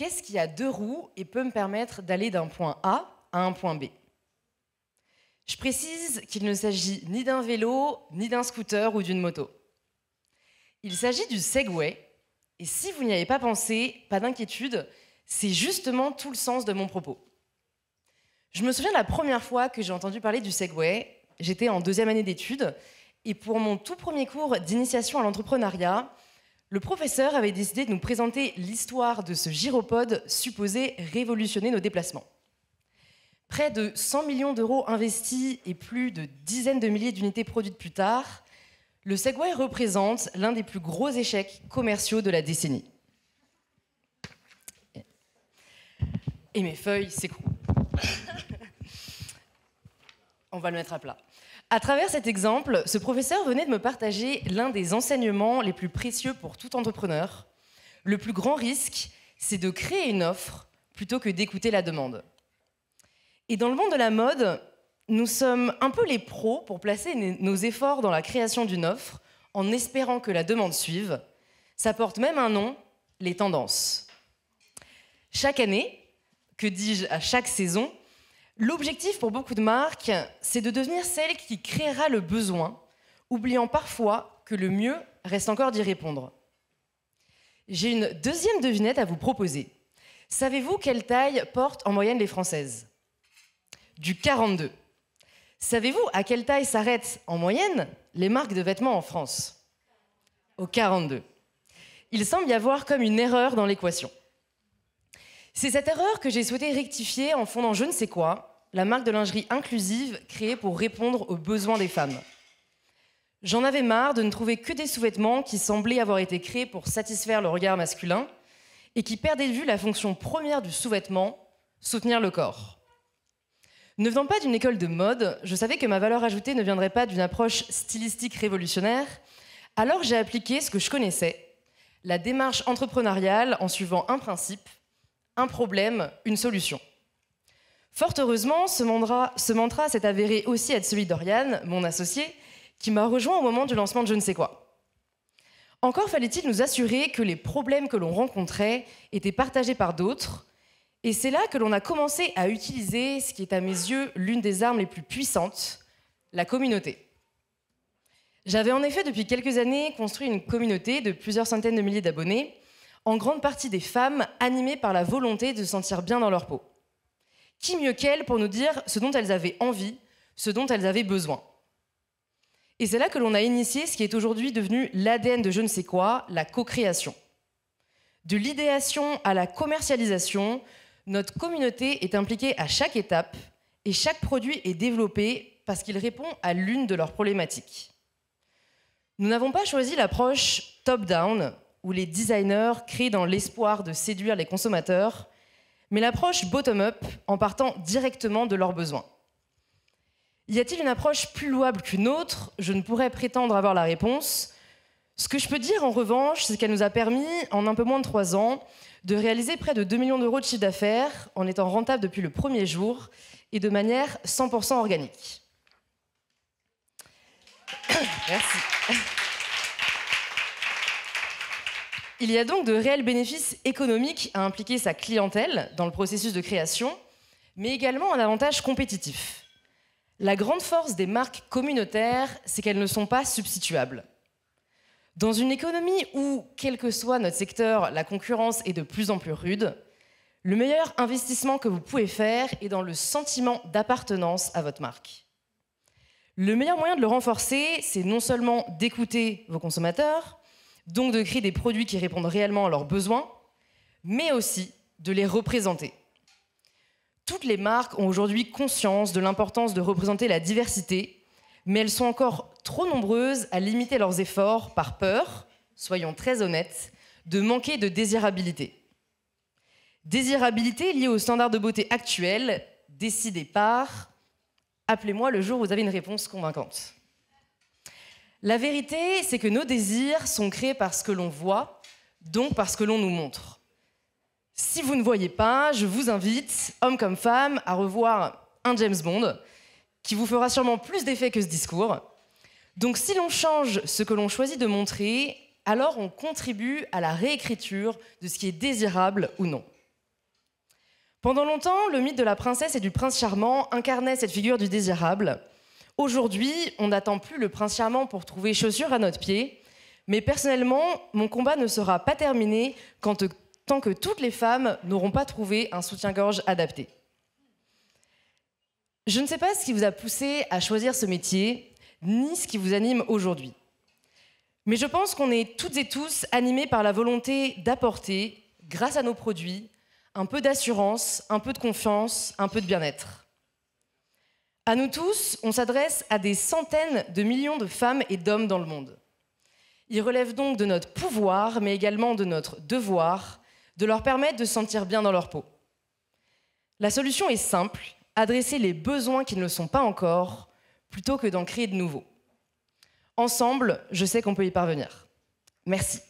Qu'est-ce qui a deux roues et peut me permettre d'aller d'un point A à un point B? Je précise qu'il ne s'agit ni d'un vélo, ni d'un scooter ou d'une moto. Il s'agit du Segway, et si vous n'y avez pas pensé, pas d'inquiétude, c'est justement tout le sens de mon propos. Je me souviens de la première fois que j'ai entendu parler du Segway, j'étais en 2e année d'études, et pour mon tout premier cours d'initiation à l'entrepreneuriat, le professeur avait décidé de nous présenter l'histoire de ce gyropode supposé révolutionner nos déplacements. Près de 100 millions d'euros investis et plus de dizaines de milliers d'unités produites plus tard, le Segway représente l'un des plus gros échecs commerciaux de la décennie. Et mes feuilles s'écroulent. On va le mettre à plat. À travers cet exemple, ce professeur venait de me partager l'un des enseignements les plus précieux pour tout entrepreneur. Le plus grand risque, c'est de créer une offre plutôt que d'écouter la demande. Et dans le monde de la mode, nous sommes un peu les pros pour placer nos efforts dans la création d'une offre en espérant que la demande suive. Ça porte même un nom, les tendances. Chaque année, que dis-je, à chaque saison, l'objectif pour beaucoup de marques, c'est de devenir celle qui créera le besoin, oubliant parfois que le mieux reste encore d'y répondre. J'ai une deuxième devinette à vous proposer. Savez-vous quelle taille portent en moyenne les Françaises? Du 42. Savez-vous à quelle taille s'arrêtent en moyenne les marques de vêtements en France? Au 42. Il semble y avoir comme une erreur dans l'équation. C'est cette erreur que j'ai souhaité rectifier en fondant je ne sais quoi, la marque de lingerie inclusive créée pour répondre aux besoins des femmes. J'en avais marre de ne trouver que des sous-vêtements qui semblaient avoir été créés pour satisfaire le regard masculin et qui perdaient de vue la fonction première du sous-vêtement, soutenir le corps. Ne venant pas d'une école de mode, je savais que ma valeur ajoutée ne viendrait pas d'une approche stylistique révolutionnaire, alors j'ai appliqué ce que je connaissais, la démarche entrepreneuriale en suivant un principe, un problème, une solution. Fort heureusement, ce mantra s'est avéré aussi être celui d'Oriane, mon associée, qui m'a rejoint au moment du lancement de je ne sais quoi. Encore fallait-il nous assurer que les problèmes que l'on rencontrait étaient partagés par d'autres, et c'est là que l'on a commencé à utiliser ce qui est à mes yeux l'une des armes les plus puissantes, la communauté. J'avais en effet depuis quelques années construit une communauté de plusieurs centaines de milliers d'abonnés, en grande partie des femmes animées par la volonté de se sentir bien dans leur peau. Qui mieux qu'elles pour nous dire ce dont elles avaient envie, ce dont elles avaient besoin. Et c'est là que l'on a initié ce qui est aujourd'hui devenu l'ADN de je ne sais quoi, la co-création. De l'idéation à la commercialisation, notre communauté est impliquée à chaque étape et chaque produit est développé parce qu'il répond à l'une de leurs problématiques. Nous n'avons pas choisi l'approche top-down, où les designers créent dans l'espoir de séduire les consommateurs, mais l'approche bottom-up en partant directement de leurs besoins. Y a-t-il une approche plus louable qu'une autre? Je ne pourrais prétendre avoir la réponse. Ce que je peux dire en revanche, c'est qu'elle nous a permis, en un peu moins de 3 ans, de réaliser près de 2 millions d'euros de chiffre d'affaires en étant rentable depuis le premier jour et de manière 100% organique. Merci. Il y a donc de réels bénéfices économiques à impliquer sa clientèle dans le processus de création, mais également un avantage compétitif. La grande force des marques communautaires, c'est qu'elles ne sont pas substituables. Dans une économie où, quel que soit notre secteur, la concurrence est de plus en plus rude, le meilleur investissement que vous pouvez faire est dans le sentiment d'appartenance à votre marque. Le meilleur moyen de le renforcer, c'est non seulement d'écouter vos consommateurs, donc de créer des produits qui répondent réellement à leurs besoins, mais aussi de les représenter. Toutes les marques ont aujourd'hui conscience de l'importance de représenter la diversité, mais elles sont encore trop nombreuses à limiter leurs efforts par peur, soyons très honnêtes, de manquer de désirabilité. Désirabilité liée aux standards de beauté actuels, décidés par... Appelez-moi le jour où vous avez une réponse convaincante. La vérité, c'est que nos désirs sont créés par ce que l'on voit, donc par ce que l'on nous montre. Si vous ne voyez pas, je vous invite, hommes comme femmes, à revoir un James Bond, qui vous fera sûrement plus d'effet que ce discours. Donc si l'on change ce que l'on choisit de montrer, alors on contribue à la réécriture de ce qui est désirable ou non. Pendant longtemps, le mythe de la princesse et du prince charmant incarnait cette figure du désirable. Aujourd'hui, on n'attend plus le prince charmant pour trouver chaussures à notre pied, mais personnellement, mon combat ne sera pas terminé tant que toutes les femmes n'auront pas trouvé un soutien-gorge adapté. Je ne sais pas ce qui vous a poussé à choisir ce métier, ni ce qui vous anime aujourd'hui. Mais je pense qu'on est toutes et tous animés par la volonté d'apporter, grâce à nos produits, un peu d'assurance, un peu de confiance, un peu de bien-être. À nous tous, on s'adresse à des centaines de millions de femmes et d'hommes dans le monde. Il relève donc de notre pouvoir, mais également de notre devoir, de leur permettre de se sentir bien dans leur peau. La solution est simple, adresser les besoins qui ne le sont pas encore, plutôt que d'en créer de nouveaux. Ensemble, je sais qu'on peut y parvenir. Merci.